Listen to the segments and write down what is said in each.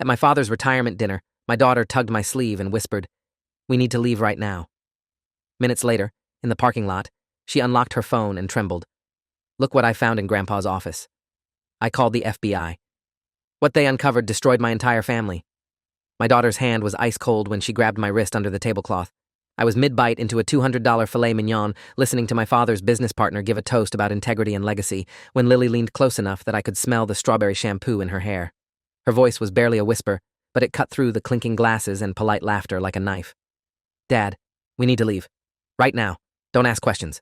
At my father's retirement dinner, my daughter tugged my sleeve and whispered, "We need to leave right now." Minutes later, in the parking lot, she unlocked her phone and trembled. "Look what I found in Grandpa's office." I called the FBI. What they uncovered destroyed my entire family. My daughter's hand was ice cold when she grabbed my wrist under the tablecloth. I was mid-bite into a $200 filet mignon, listening to my father's business partner give a toast about integrity and legacy, when Lily leaned close enough that I could smell the strawberry shampoo in her hair. Her voice was barely a whisper, but it cut through the clinking glasses and polite laughter like a knife. "Dad, we need to leave. Right now. Don't ask questions."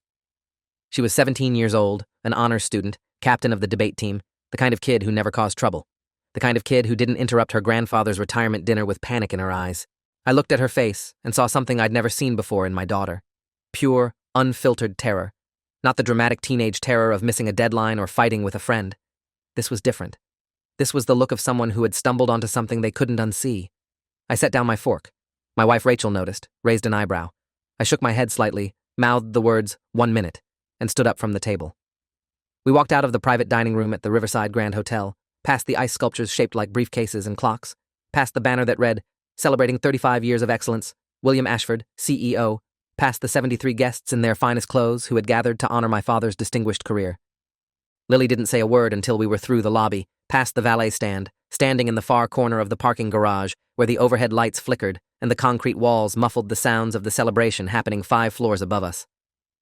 She was 17 years old, an honors student, captain of the debate team, the kind of kid who never caused trouble. The kind of kid who didn't interrupt her grandfather's retirement dinner with panic in her eyes. I looked at her face and saw something I'd never seen before in my daughter. Pure, unfiltered terror. Not the dramatic teenage terror of missing a deadline or fighting with a friend. This was different. This was the look of someone who had stumbled onto something they couldn't unsee. I set down my fork. My wife Rachel noticed, raised an eyebrow. I shook my head slightly, mouthed the words, "1 minute," and stood up from the table. We walked out of the private dining room at the Riverside Grand Hotel, past the ice sculptures shaped like briefcases and clocks, past the banner that read, "Celebrating 35 years of excellence, William Ashford, CEO," past the 73 guests in their finest clothes who had gathered to honor my father's distinguished career. Lily didn't say a word until we were through the lobby, past the valet stand, standing in the far corner of the parking garage where the overhead lights flickered and the concrete walls muffled the sounds of the celebration happening 5 floors above us.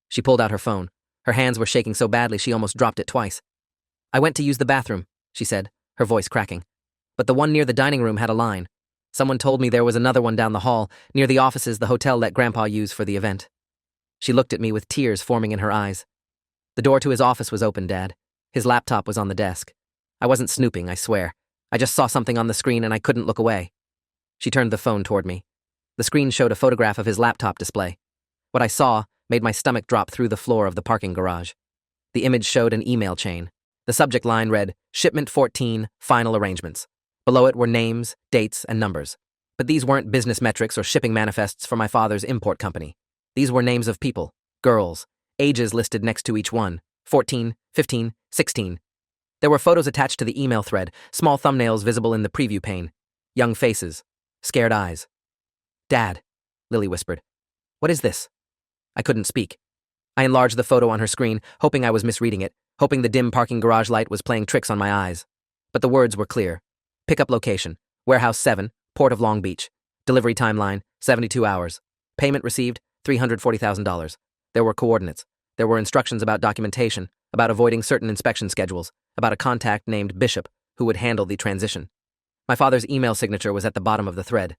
She pulled out her phone. Her hands were shaking so badly she almost dropped it twice. "I went to use the bathroom," she said, her voice cracking. "But the one near the dining room had a line. Someone told me there was another one down the hall, near the offices the hotel let Grandpa use for the event." She looked at me with tears forming in her eyes. "The door to his office was open, Dad. His laptop was on the desk. I wasn't snooping, I swear. I just saw something on the screen and I couldn't look away." She turned the phone toward me. The screen showed a photograph of his laptop display. What I saw made my stomach drop through the floor of the parking garage. The image showed an email chain. The subject line read, "Shipment 14, Final Arrangements." Below it were names, dates, and numbers. But these weren't business metrics or shipping manifests for my father's import company. These were names of people, girls, ages listed next to each one, 14, 15, 16. There were photos attached to the email thread, small thumbnails visible in the preview pane. Young faces, scared eyes. "Dad," Lily whispered. "What is this?" I couldn't speak. I enlarged the photo on her screen, hoping I was misreading it, hoping the dim parking garage light was playing tricks on my eyes. But the words were clear. Pickup location, Warehouse 7, Port of Long Beach. Delivery timeline, 72 hours. Payment received, $340,000. There were coordinates. There were instructions about documentation, about avoiding certain inspection schedules, about a contact named Bishop who would handle the transition. My father's email signature was at the bottom of the thread.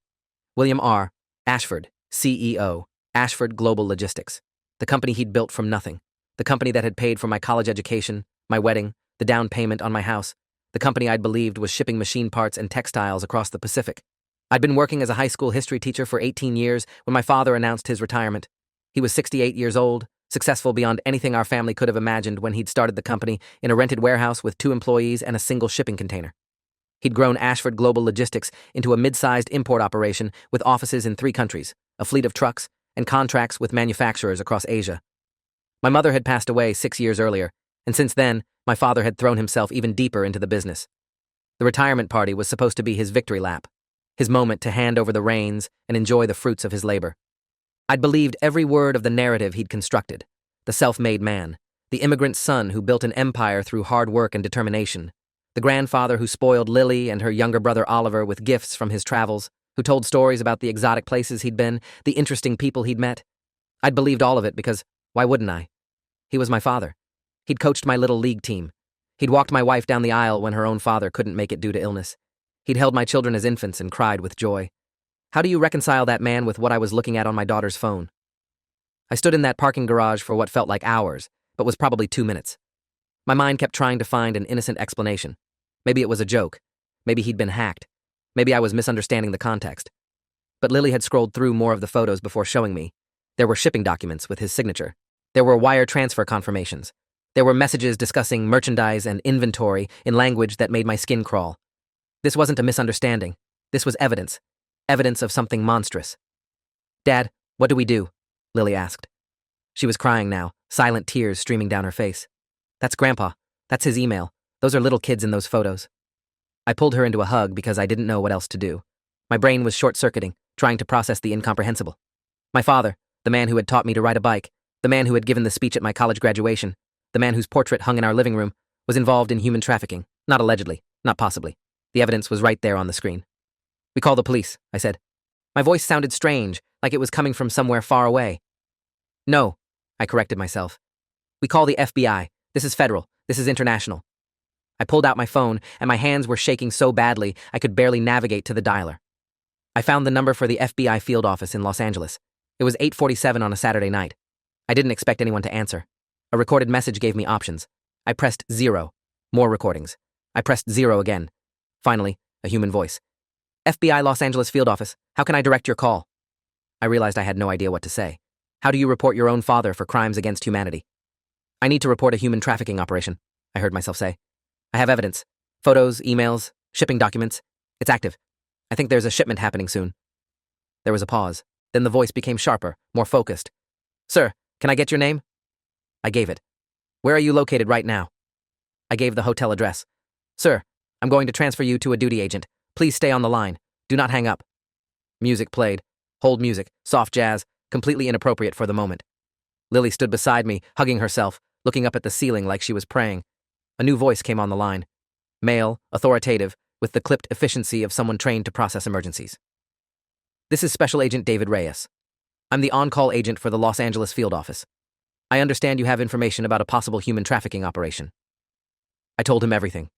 William R. Ashford, CEO, Ashford Global Logistics. The company he'd built from nothing. The company that had paid for my college education, my wedding, the down payment on my house. The company I'd believed was shipping machine parts and textiles across the Pacific. I'd been working as a high school history teacher for 18 years when my father announced his retirement. He was 68 years old, successful beyond anything our family could have imagined when he'd started the company in a rented warehouse with 2 employees and a single shipping container. He'd grown Ashford Global Logistics into a mid-sized import operation with offices in 3 countries, a fleet of trucks, and contracts with manufacturers across Asia. My mother had passed away 6 years earlier, and since then, my father had thrown himself even deeper into the business. The retirement party was supposed to be his victory lap, his moment to hand over the reins and enjoy the fruits of his labor. I'd believed every word of the narrative he'd constructed. The self-made man, the immigrant son who built an empire through hard work and determination, the grandfather who spoiled Lily and her younger brother Oliver with gifts from his travels, who told stories about the exotic places he'd been, the interesting people he'd met. I'd believed all of it because, why wouldn't I? He was my father. He'd coached my little league team. He'd walked my wife down the aisle when her own father couldn't make it due to illness. He'd held my children as infants and cried with joy. How do you reconcile that man with what I was looking at on my daughter's phone? I stood in that parking garage for what felt like hours, but was probably 2 minutes. My mind kept trying to find an innocent explanation. Maybe it was a joke. Maybe he'd been hacked. Maybe I was misunderstanding the context. But Lily had scrolled through more of the photos before showing me. There were shipping documents with his signature. There were wire transfer confirmations. There were messages discussing merchandise and inventory in language that made my skin crawl. This wasn't a misunderstanding. This was evidence. Evidence of something monstrous. "Dad, what do we do?" Lily asked. She was crying now, silent tears streaming down her face. "That's Grandpa. That's his email. Those are little kids in those photos." I pulled her into a hug because I didn't know what else to do. My brain was short-circuiting, trying to process the incomprehensible. My father, the man who had taught me to ride a bike, the man who had given the speech at my college graduation, the man whose portrait hung in our living room, was involved in human trafficking. Not allegedly, not possibly. The evidence was right there on the screen. "We call the police," I said. My voice sounded strange, like it was coming from somewhere far away. "No," I corrected myself. "We call the FBI. This is federal. This is international." I pulled out my phone, and my hands were shaking so badly I could barely navigate to the dialer. I found the number for the FBI field office in Los Angeles. It was 8:47 on a Saturday night. I didn't expect anyone to answer. A recorded message gave me options. I pressed 0. More recordings. I pressed 0 again. Finally, a human voice. "FBI Los Angeles field office. How can I direct your call?" I realized I had no idea what to say. "How do you report your own father for crimes against humanity?" "I need to report a human trafficking operation," I heard myself say. "I have evidence. Photos, emails, shipping documents. It's active. I think there's a shipment happening soon." There was a pause. Then the voice became sharper, more focused. "Sir, can I get your name?" I gave it. "Where are you located right now?" I gave the hotel address. "Sir, I'm going to transfer you to a duty agent. Please stay on the line. Do not hang up." Music played. Hold music, soft jazz, completely inappropriate for the moment. Lily stood beside me, hugging herself, looking up at the ceiling like she was praying. A new voice came on the line. Male, authoritative, with the clipped efficiency of someone trained to process emergencies. "This is Special Agent David Reyes. I'm the on-call agent for the Los Angeles field office. I understand you have information about a possible human trafficking operation." I told him everything.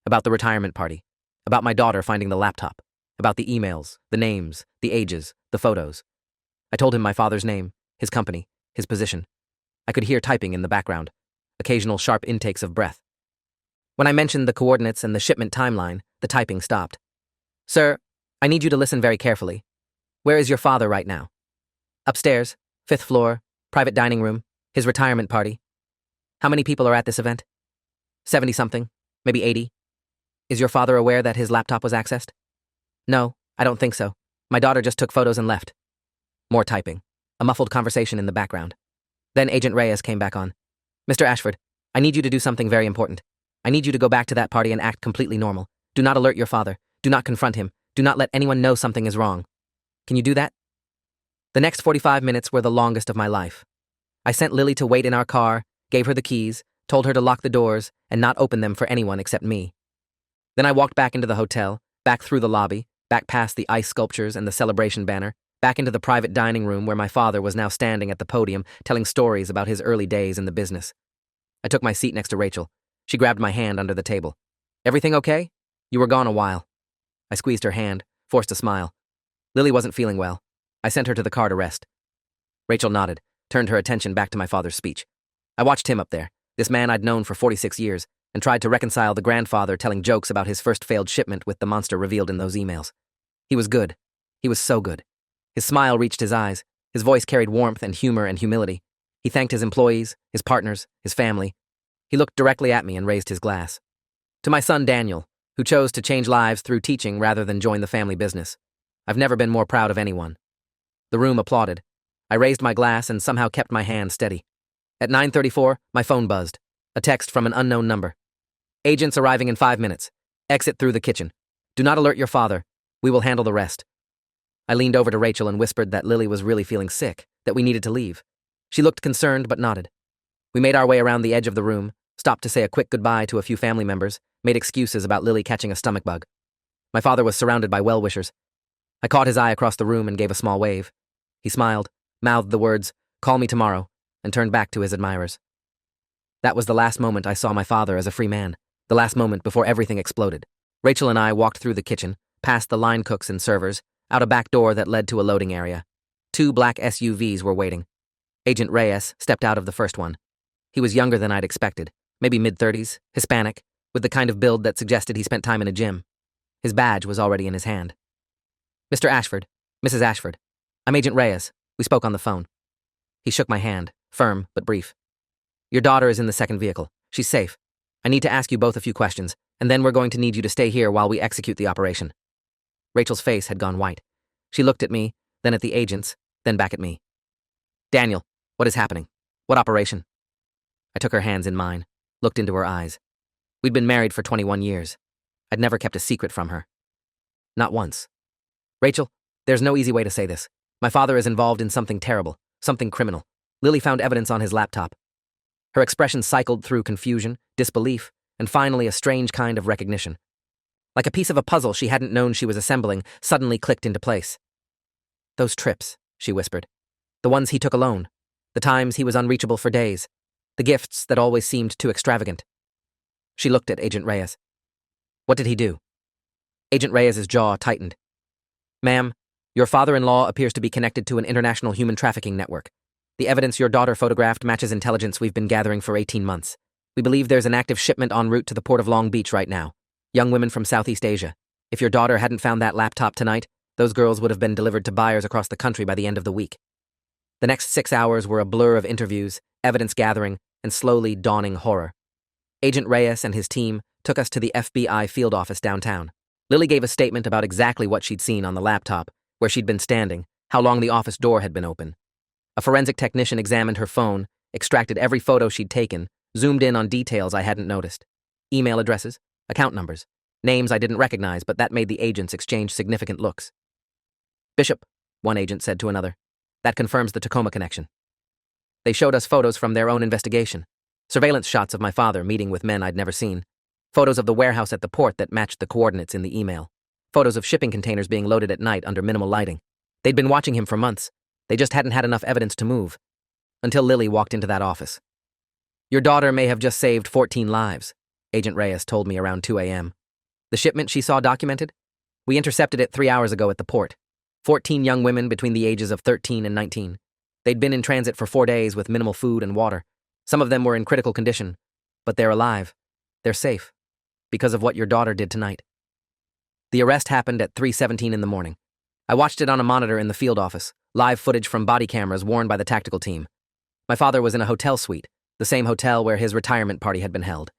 About the retirement party. About my daughter finding the laptop. About the emails, the names, the ages, the photos. I told him my father's name, his company, his position. I could hear typing in the background. Occasional sharp intakes of breath. When I mentioned the coordinates and the shipment timeline, the typing stopped. "Sir, I need you to listen very carefully. Where is your father right now?" "Upstairs, 5th floor, private dining room, his retirement party." "How many people are at this event?" 70-something, maybe 80. "Is your father aware that his laptop was accessed?" "No, I don't think so. My daughter just took photos and left." More typing. A muffled conversation in the background. Then Agent Reyes came back on. "Mr. Ashford, I need you to do something very important. I need you to go back to that party and act completely normal. Do not alert your father. Do not confront him. Do not let anyone know something is wrong. Can you do that?" The next 45 minutes were the longest of my life. I sent Lily to wait in our car, gave her the keys, told her to lock the doors, and not open them for anyone except me. Then I walked back into the hotel, back through the lobby, back past the ice sculptures and the celebration banner, back into the private dining room where my father was now standing at the podium telling stories about his early days in the business. I took my seat next to Rachel. She grabbed my hand under the table. "Everything okay? You were gone a while." I squeezed her hand, forced a smile. Lily wasn't feeling well. I sent her to the car to rest. Rachel nodded, turned her attention back to my father's speech. I watched him up there, this man I'd known for 46 years, and tried to reconcile the grandfather telling jokes about his first failed shipment with the monster revealed in those emails. He was good. He was so good. His smile reached his eyes. His voice carried warmth and humor and humility. He thanked his employees, his partners, his family. He looked directly at me and raised his glass. "To my son Daniel, who chose to change lives through teaching rather than join the family business. I've never been more proud of anyone." The room applauded. I raised my glass and somehow kept my hand steady. At 9:34, my phone buzzed. A text from an unknown number. "Agents arriving in 5 minutes. Exit through the kitchen. Do not alert your father. We will handle the rest." I leaned over to Rachel and whispered that Lily was really feeling sick, that we needed to leave. She looked concerned but nodded. We made our way around the edge of the room, stopped to say a quick goodbye to a few family members, made excuses about Lily catching a stomach bug. My father was surrounded by well-wishers. I caught his eye across the room and gave a small wave. He smiled, mouthed the words, "Call me tomorrow," and turned back to his admirers. That was the last moment I saw my father as a free man, the last moment before everything exploded. Rachel and I walked through the kitchen, past the line cooks and servers, out a back door that led to a loading area. 2 black SUVs were waiting. Agent Reyes stepped out of the first one. He was younger than I'd expected, maybe mid-30s, Hispanic, with the kind of build that suggested he spent time in a gym. His badge was already in his hand. "Mr. Ashford, Mrs. Ashford, I'm Agent Reyes. We spoke on the phone." He shook my hand, firm but brief. "Your daughter is in the second vehicle. She's safe. I need to ask you both a few questions, and then we're going to need you to stay here while we execute the operation." Rachel's face had gone white. She looked at me, then at the agents, then back at me. "Daniel, what is happening? What operation?" I took her hands in mine, looked into her eyes. We'd been married for 21 years. I'd never kept a secret from her. Not once. Rachel, there's no easy way to say this. My father is involved in something terrible, something criminal. Lily found evidence on his laptop. Her expression cycled through confusion, disbelief, and finally a strange kind of recognition. Like a piece of a puzzle she hadn't known she was assembling suddenly clicked into place. Those trips, she whispered. The ones he took alone. The times he was unreachable for days. The gifts that always seemed too extravagant. She looked at Agent Reyes. What did he do? Agent Reyes's jaw tightened. Ma'am, your father-in-law appears to be connected to an international human trafficking network. The evidence your daughter photographed matches intelligence we've been gathering for 18 months. We believe there's an active shipment en route to the port of Long Beach right now. Young women from Southeast Asia. If your daughter hadn't found that laptop tonight, those girls would have been delivered to buyers across the country by the end of the week. The next 6 hours were a blur of interviews, evidence gathering, and slowly dawning horror. Agent Reyes and his team took us to the FBI field office downtown. Lily gave a statement about exactly what she'd seen on the laptop, where she'd been standing, how long the office door had been open. A forensic technician examined her phone, extracted every photo she'd taken, zoomed in on details I hadn't noticed. Email addresses, account numbers, names I didn't recognize, but that made the agents exchange significant looks. Bishop, one agent said to another. That confirms the Tacoma connection. They showed us photos from their own investigation. Surveillance shots of my father meeting with men I'd never seen. Photos of the warehouse at the port that matched the coordinates in the email. Photos of shipping containers being loaded at night under minimal lighting. They'd been watching him for months. They just hadn't had enough evidence to move. Until Lily walked into that office. Your daughter may have just saved 14 lives, Agent Reyes told me around 2 a.m. The shipment she saw documented? We intercepted it 3 hours ago at the port. 14 young women between the ages of 13 and 19. They'd been in transit for 4 days with minimal food and water. Some of them were in critical condition, but they're alive. They're safe. Because of what your daughter did tonight. The arrest happened at 3:17 in the morning. I watched it on a monitor in the field office, live footage from body cameras worn by the tactical team. My father was in a hotel suite, the same hotel where his retirement party had been held.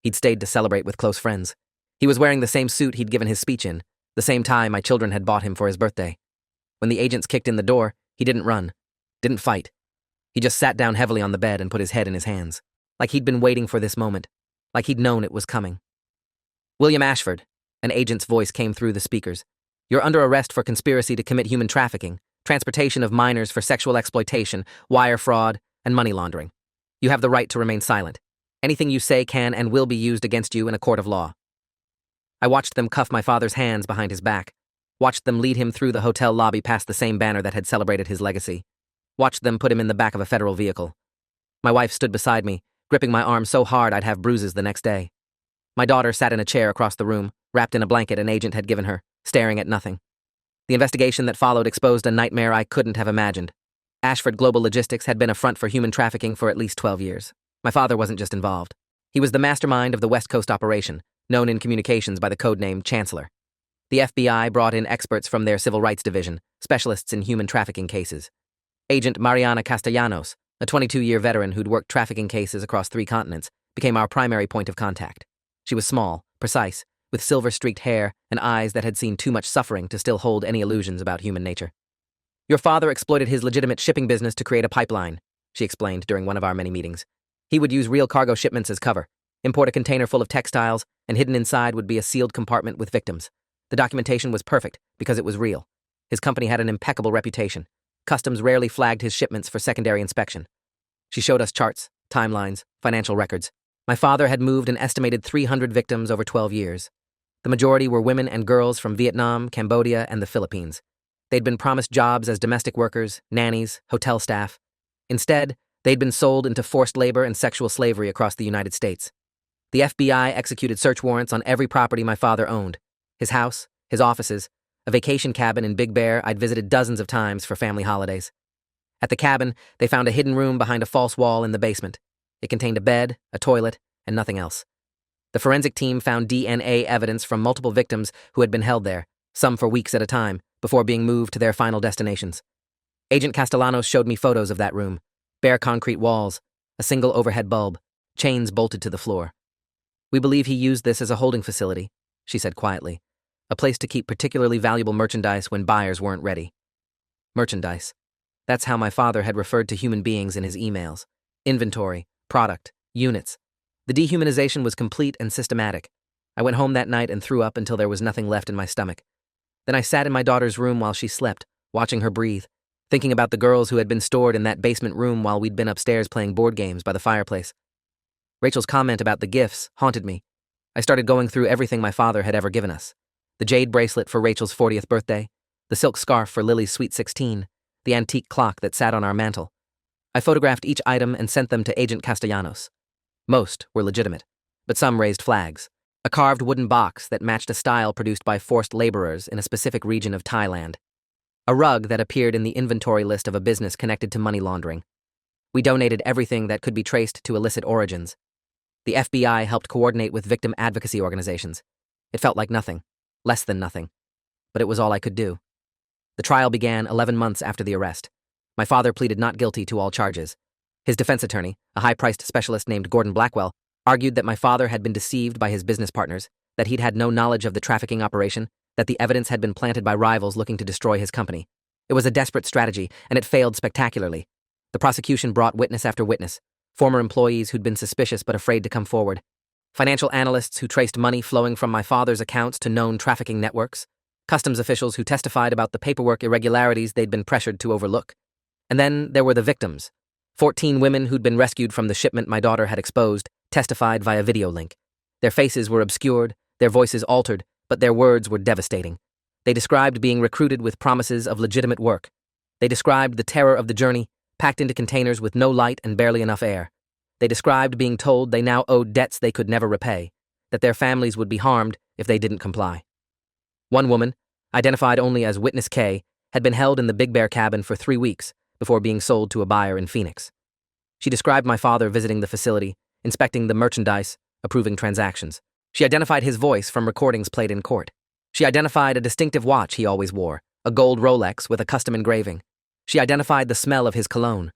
He'd stayed to celebrate with close friends. He was wearing the same suit he'd given his speech in, the same tie my children had bought him for his birthday. When the agents kicked in the door, he didn't run, didn't fight. He just sat down heavily on the bed and put his head in his hands, like he'd been waiting for this moment, like he'd known it was coming. William Ashford, an agent's voice came through the speakers. You're under arrest for conspiracy to commit human trafficking, transportation of minors for sexual exploitation, wire fraud, and money laundering. You have the right to remain silent. Anything you say can and will be used against you in a court of law. I watched them cuff my father's hands behind his back, watched them lead him through the hotel lobby past the same banner that had celebrated his legacy, watched them put him in the back of a federal vehicle. My wife stood beside me, gripping my arm so hard I'd have bruises the next day. My daughter sat in a chair across the room, wrapped in a blanket an agent had given her, staring at nothing. The investigation that followed exposed a nightmare I couldn't have imagined. Ashford Global Logistics had been a front for human trafficking for at least 12 years. My father wasn't just involved. He was the mastermind of the West Coast operation, known in communications by the codename Chancellor. The FBI brought in experts from their Civil Rights Division, specialists in human trafficking cases. Agent Mariana Castellanos, a 22-year veteran who'd worked trafficking cases across 3 continents, became our primary point of contact. She was small, precise, with silver-streaked hair and eyes that had seen too much suffering to still hold any illusions about human nature. Your father exploited his legitimate shipping business to create a pipeline, she explained during one of our many meetings. He would use real cargo shipments as cover, import a container full of textiles, and hidden inside would be a sealed compartment with victims. The documentation was perfect because it was real. His company had an impeccable reputation. Customs rarely flagged his shipments for secondary inspection. She showed us charts, timelines, financial records. My father had moved an estimated 300 victims over 12 years. The majority were women and girls from Vietnam, Cambodia, and the Philippines. They'd been promised jobs as domestic workers, nannies, hotel staff. Instead, they'd been sold into forced labor and sexual slavery across the United States. The FBI executed search warrants on every property my father owned. His house, his offices, a vacation cabin in Big Bear I'd visited dozens of times for family holidays. At the cabin, they found a hidden room behind a false wall in the basement. It contained a bed, a toilet, and nothing else. The forensic team found DNA evidence from multiple victims who had been held there, some for weeks at a time, before being moved to their final destinations. Agent Castellanos showed me photos of that room. Bare concrete walls, a single overhead bulb, chains bolted to the floor. We believe he used this as a holding facility, she said quietly, a place to keep particularly valuable merchandise when buyers weren't ready. Merchandise. That's how my father had referred to human beings in his emails. Inventory, product, units. The dehumanization was complete and systematic. I went home that night and threw up until there was nothing left in my stomach. Then I sat in my daughter's room while she slept, watching her breathe, thinking about the girls who had been stored in that basement room while we'd been upstairs playing board games by the fireplace. Rachel's comment about the gifts haunted me. I started going through everything my father had ever given us. The jade bracelet for Rachel's 40th birthday, the silk scarf for Lily's sweet 16, the antique clock that sat on our mantel. I photographed each item and sent them to Agent Castellanos. Most were legitimate, but some raised flags. A carved wooden box that matched a style produced by forced laborers in a specific region of Thailand. A rug that appeared in the inventory list of a business connected to money laundering. We donated everything that could be traced to illicit origins. The FBI helped coordinate with victim advocacy organizations. It felt like nothing, less than nothing, but it was all I could do. The trial began 11 months after the arrest. My father pleaded not guilty to all charges. His defense attorney, a high-priced specialist named Gordon Blackwell, argued that my father had been deceived by his business partners, that he'd had no knowledge of the trafficking operation, that the evidence had been planted by rivals looking to destroy his company. It was a desperate strategy, and it failed spectacularly. The prosecution brought witness after witness, former employees who'd been suspicious but afraid to come forward, financial analysts who traced money flowing from my father's accounts to known trafficking networks, customs officials who testified about the paperwork irregularities they'd been pressured to overlook. And then there were the victims. 14 women who'd been rescued from the shipment my daughter had exposed testified via video link. Their faces were obscured, their voices altered, but their words were devastating. They described being recruited with promises of legitimate work. They described the terror of the journey, packed into containers with no light and barely enough air. They described being told they now owed debts they could never repay, that their families would be harmed if they didn't comply. One woman, identified only as Witness K, had been held in the Big Bear cabin for 3 weeks before being sold to a buyer in Phoenix. She described my father visiting the facility, inspecting the merchandise, approving transactions. She identified his voice from recordings played in court. She identified a distinctive watch he always wore, a gold Rolex with a custom engraving. She identified the smell of his cologne.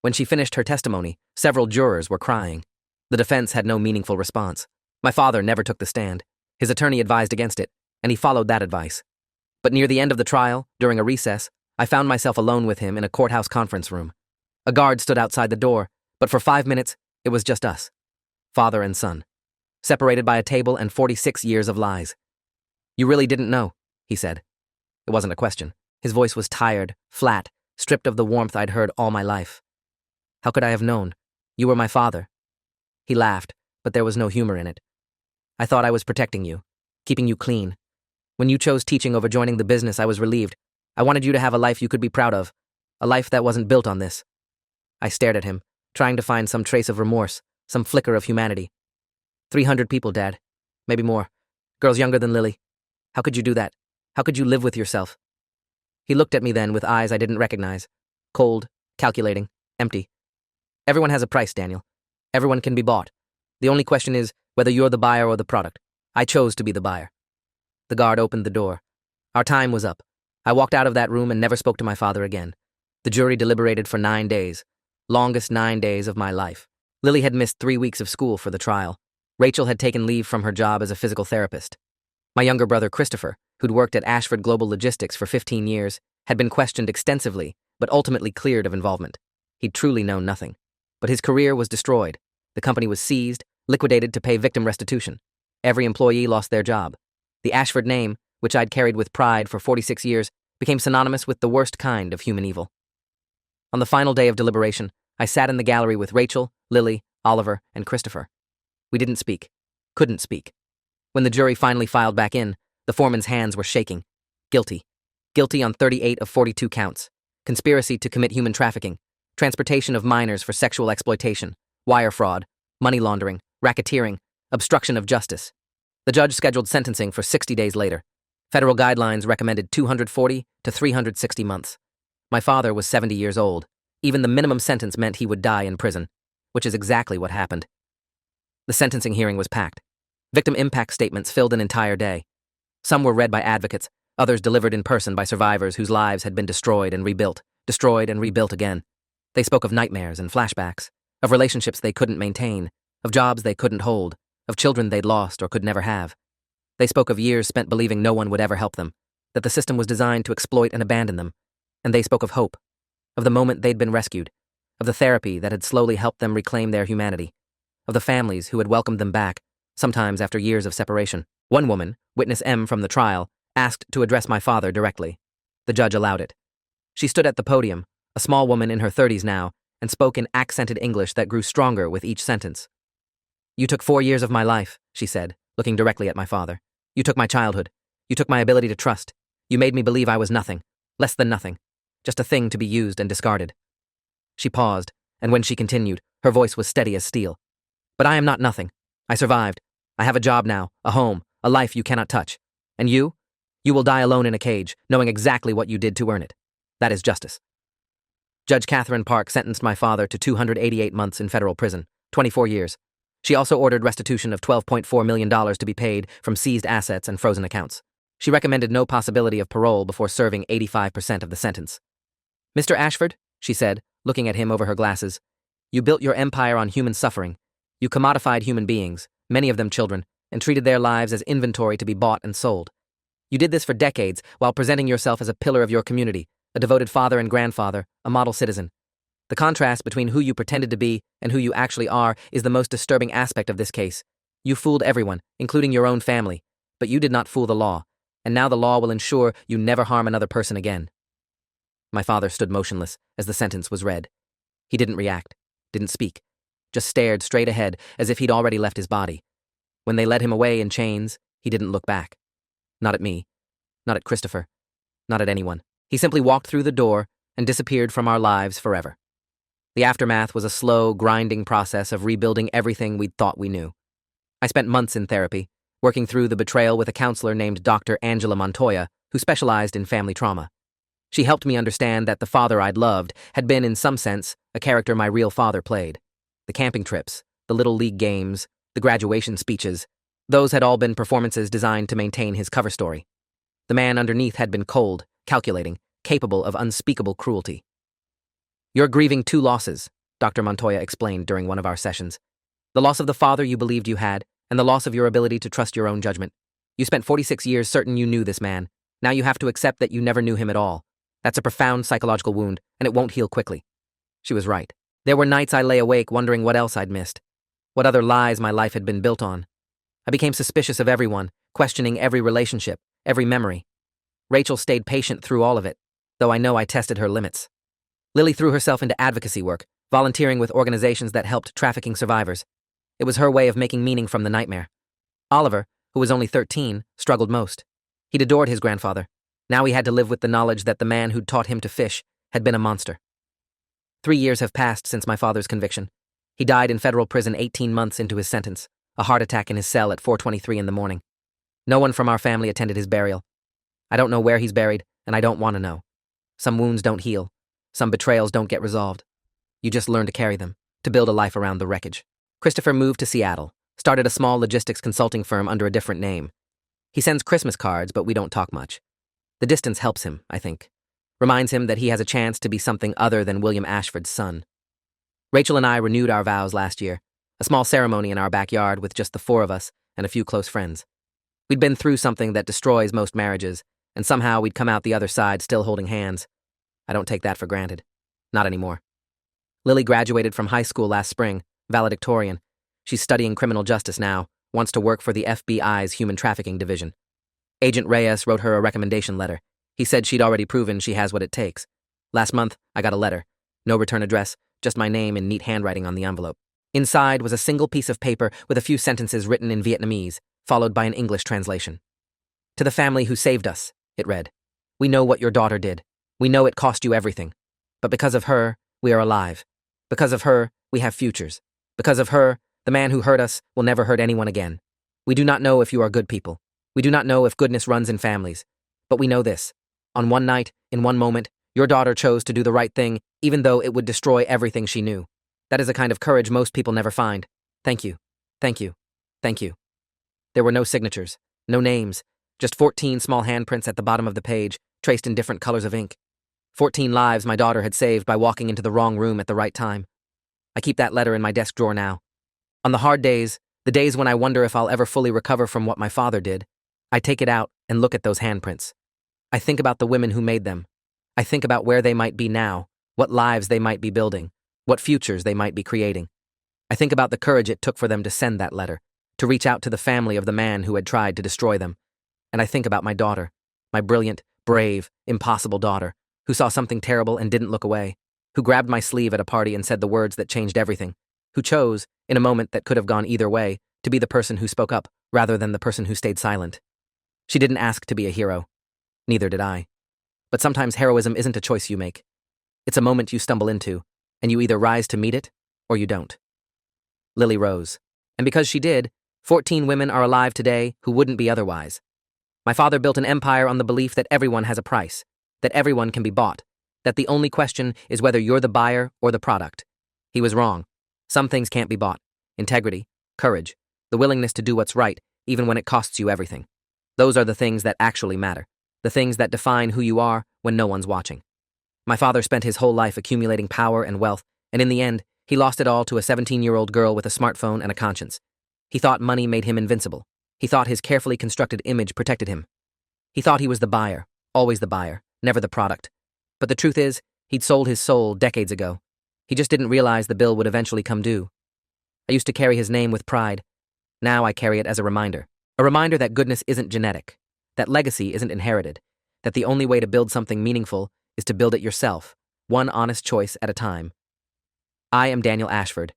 When she finished her testimony, several jurors were crying. The defense had no meaningful response. My father never took the stand. His attorney advised against it, and he followed that advice. But near the end of the trial, during a recess, I found myself alone with him in a courthouse conference room. A guard stood outside the door, but for 5 minutes, it was just us, father and son, separated by a table and 46 years of lies. "You really didn't know," he said. It wasn't a question. His voice was tired, flat, stripped of the warmth I'd heard all my life. "How could I have known? You were my father." He laughed, but there was no humor in it. "I thought I was protecting you, keeping you clean. When you chose teaching over joining the business, I was relieved. I wanted you to have a life you could be proud of, a life that wasn't built on this." I stared at him, trying to find some trace of remorse, some flicker of humanity. 300 people, Dad. Maybe more. Girls younger than Lily. How could you do that? How could you live with yourself? He looked at me then with eyes I didn't recognize. Cold, calculating, empty. "Everyone has a price, Daniel. Everyone can be bought. The only question is whether you're the buyer or the product. I chose to be the buyer." The guard opened the door. Our time was up. I walked out of that room and never spoke to my father again. The jury deliberated for 9 days. Longest 9 days of my life. Lily had missed 3 weeks of school for the trial. Rachel had taken leave from her job as a physical therapist. My younger brother, Christopher, who'd worked at Ashford Global Logistics for 15 years, had been questioned extensively, but ultimately cleared of involvement. He'd truly known nothing. But his career was destroyed. The company was seized, liquidated to pay victim restitution. Every employee lost their job. The Ashford name, which I'd carried with pride for 46 years, became synonymous with the worst kind of human evil. On the final day of deliberation, I sat in the gallery with Rachel, Lily, Oliver, and Christopher. We didn't speak. Couldn't speak. When the jury finally filed back in, the foreman's hands were shaking. Guilty. Guilty on 38 of 42 counts. Conspiracy to commit human trafficking, transportation of minors for sexual exploitation, wire fraud, money laundering, racketeering, obstruction of justice. The judge scheduled sentencing for 60 days later. Federal guidelines recommended 240 to 360 months. My father was 70 years old. Even the minimum sentence meant he would die in prison, which is exactly what happened. The sentencing hearing was packed. Victim impact statements filled an entire day. Some were read by advocates, others delivered in person by survivors whose lives had been destroyed and rebuilt again. They spoke of nightmares and flashbacks, of relationships they couldn't maintain, of jobs they couldn't hold, of children they'd lost or could never have. They spoke of years spent believing no one would ever help them, that the system was designed to exploit and abandon them. And they spoke of hope, of the moment they'd been rescued, of the therapy that had slowly helped them reclaim their humanity, of the families who had welcomed them back, sometimes after years of separation. One woman, witness M from the trial, asked to address my father directly. The judge allowed it. She stood at the podium, a small woman in her 30s now, and spoke in accented English that grew stronger with each sentence. "You took 4 years of my life," she said, looking directly at my father. "You took my childhood. You took my ability to trust. You made me believe I was nothing, less than nothing, just a thing to be used and discarded." She paused, and when she continued, her voice was steady as steel. "But I am not nothing. I survived. I have a job now, a home, a life you cannot touch. And you? You will die alone in a cage, knowing exactly what you did to earn it. That is justice." Judge Catherine Park sentenced my father to 288 months in federal prison, 24 years. She also ordered restitution of $12.4 million to be paid from seized assets and frozen accounts. She recommended no possibility of parole before serving 85% of the sentence. "Mr. Ashford," she said, looking at him over her glasses, "you built your empire on human suffering. You commodified human beings, many of them children, and treated their lives as inventory to be bought and sold. You did this for decades while presenting yourself as a pillar of your community, a devoted father and grandfather, a model citizen. The contrast between who you pretended to be and who you actually are is the most disturbing aspect of this case. You fooled everyone, including your own family, but you did not fool the law, and now the law will ensure you never harm another person again." My father stood motionless as the sentence was read. He didn't react, didn't speak, just stared straight ahead as if he'd already left his body. When they led him away in chains, he didn't look back. Not at me, not at Christopher, not at anyone. He simply walked through the door and disappeared from our lives forever. The aftermath was a slow, grinding process of rebuilding everything we'd thought we knew. I spent months in therapy, working through the betrayal with a counselor named Dr. Angela Montoya, who specialized in family trauma. She helped me understand that the father I'd loved had been, in some sense, a character my real father played. The camping trips, the little league games, the graduation speeches, those had all been performances designed to maintain his cover story. The man underneath had been cold, calculating, capable of unspeakable cruelty. "You're grieving 2 losses," Dr. Montoya explained during one of our sessions. "The loss of the father you believed you had, and the loss of your ability to trust your own judgment. You spent 46 years certain you knew this man. Now you have to accept that you never knew him at all. That's a profound psychological wound, and it won't heal quickly." She was right. There were nights I lay awake wondering what else I'd missed, what other lies my life had been built on. I became suspicious of everyone, questioning every relationship, every memory. Rachel stayed patient through all of it, though I know I tested her limits. Lily threw herself into advocacy work, volunteering with organizations that helped trafficking survivors. It was her way of making meaning from the nightmare. Oliver, who was only 13, struggled most. He'd adored his grandfather. Now he had to live with the knowledge that the man who'd taught him to fish had been a monster. 3 years have passed since my father's conviction. He died in federal prison 18 months into his sentence, a heart attack in his cell at 4:23 in the morning. No one from our family attended his burial. I don't know where he's buried, and I don't want to know. Some wounds don't heal. Some betrayals don't get resolved. You just learn to carry them, to build a life around the wreckage. Christopher moved to Seattle, started a small logistics consulting firm under a different name. He sends Christmas cards, but we don't talk much. The distance helps him, I think. Reminds him that he has a chance to be something other than William Ashford's son. Rachel and I renewed our vows last year, a small ceremony in our backyard with just the 4 of us and a few close friends. We'd been through something that destroys most marriages, and somehow we'd come out the other side still holding hands. I don't take that for granted. Not anymore. Lily graduated from high school last spring, valedictorian. She's studying criminal justice now, wants to work for the FBI's Human Trafficking Division. Agent Reyes wrote her a recommendation letter. He said she'd already proven she has what it takes. Last month, I got a letter. No return address, just my name in neat handwriting on the envelope. Inside was a single piece of paper with a few sentences written in Vietnamese, followed by an English translation. "To the family who saved us," it read. "We know what your daughter did. We know it cost you everything. But because of her, we are alive. Because of her, we have futures. Because of her, the man who hurt us will never hurt anyone again. We do not know if you are good people. We do not know if goodness runs in families. But we know this. On one night, in one moment, your daughter chose to do the right thing, even though it would destroy everything she knew. That is a kind of courage most people never find. Thank you. Thank you. Thank you." There were no signatures, no names, just 14 small handprints at the bottom of the page, traced in different colors of ink. 14 lives my daughter had saved by walking into the wrong room at the right time. I keep that letter in my desk drawer now. On the hard days, the days when I wonder if I'll ever fully recover from what my father did, I take it out and look at those handprints. I think about the women who made them. I think about where they might be now, what lives they might be building, what futures they might be creating. I think about the courage it took for them to send that letter, to reach out to the family of the man who had tried to destroy them. And I think about my daughter, my brilliant, brave, impossible daughter, who saw something terrible and didn't look away, who grabbed my sleeve at a party and said the words that changed everything, who chose, in a moment that could have gone either way, to be the person who spoke up rather than the person who stayed silent. She didn't ask to be a hero. Neither did I. But sometimes heroism isn't a choice you make. It's a moment you stumble into, and you either rise to meet it or you don't. Lily rose. And because she did, 14 women are alive today who wouldn't be otherwise. My father built an empire on the belief that everyone has a price, that everyone can be bought, that the only question is whether you're the buyer or the product. He was wrong. Some things can't be bought. Integrity, courage, the willingness to do what's right, even when it costs you everything. Those are the things that actually matter, the things that define who you are when no one's watching. My father spent his whole life accumulating power and wealth, and in the end, he lost it all to a 17-year-old girl with a smartphone and a conscience. He thought money made him invincible. He thought his carefully constructed image protected him. He thought he was the buyer, always the buyer, never the product. But the truth is, he'd sold his soul decades ago. He just didn't realize the bill would eventually come due. I used to carry his name with pride. Now I carry it as a reminder that goodness isn't genetic, that legacy isn't inherited, that the only way to build something meaningful is to build it yourself, one honest choice at a time. I am Daniel Ashford.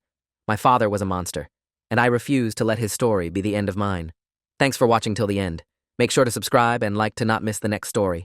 My father was a monster, and I refuse to let his story be the end of mine. Thanks for watching till the end. Make sure to subscribe and like to not miss the next story.